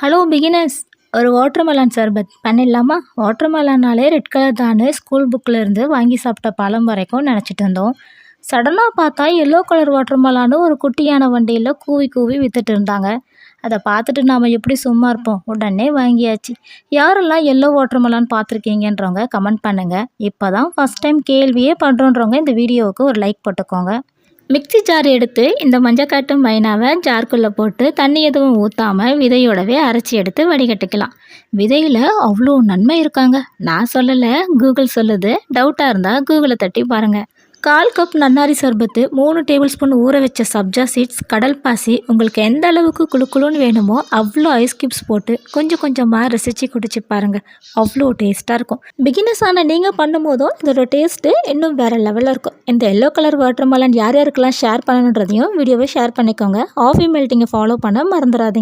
Hello beginners, ஒரு watermelon சர்பத் பண்ணிடலாமா? வாட்டர்மெலன்னாலே red colour தானே ஸ்கூல் புக்கில் இருந்து வாங்கி சாப்பிட்ட பழம் வரைக்கும் நினச்சிட்டு இருந்தோம். சடனாக பார்த்தா எல்லோ கலர் வாட்டர்மெலான்னு ஒரு குட்டியான வண்டியில் கூவி கூவி வித்துட்டு இருந்தாங்க. அதை பார்த்துட்டு நாம் எப்படி சும்மா இருப்போம்? உடனே வாங்கியாச்சு. யாரெல்லாம் எல்லோ வாட்டர்மெலான் பார்த்துருக்கீங்கன்றவங்க கமெண்ட் பண்ணுங்கள். இப்போ தான் ஃபஸ்ட் டைம் கேள்வியே பண்ணுறோன்றவங்க இந்த வீடியோவுக்கு ஒரு லைக் போட்டுக்கோங்க. மிக்ஸி ஜார் எடுத்து இந்த மஞ்சக்காட்டு மைனாவை ஜார்க்குள்ளே போட்டு தண்ணி எதுவும் ஊற்றாமல் விதையோடவே அரைச்சி எடுத்து வடிகட்டிக்கலாம். விதையில் அவ்வளோ நன்மை இருக்காங்க. நான் சொல்லலை, கூகுள் சொல்லுது. டவுட்டாக இருந்தால் கூகுளை தட்டி பாருங்கள். 1/4 கப் நன்னாரி சர்பத்து, 3 டேபிள் ஸ்பூன் ஊற வச்ச சப்ஜா சீட்ஸ், கடல் பாசி, உங்களுக்கு எந்த அளவுக்கு குளுக்குளுன்னு வேணுமோ அவ்வளோ ஐஸ் கியூப்ஸ் போட்டு கொஞ்சம் கொஞ்சமாக ரசித்து குடிச்சு பாருங்கள். அவ்வளோ டேஸ்ட்டாக இருக்கும். பிகினர்ஸான நீங்கள் பண்ணும்போதும் இதோட டேஸ்ட்டு இன்னும் வேறு லெவலில் இருக்கும். இந்த எல்லோ கலர் வாட்டர்மெலன் யார் யாருக்கெல்லாம் ஷேர் பண்ணணுன்றதையும் வீடியோவை ஷேர் பண்ணிக்கோங்க. ஆஃபி மெல்ட்டிங்கை ஃபாலோ பண்ண மறந்துடாதீங்க.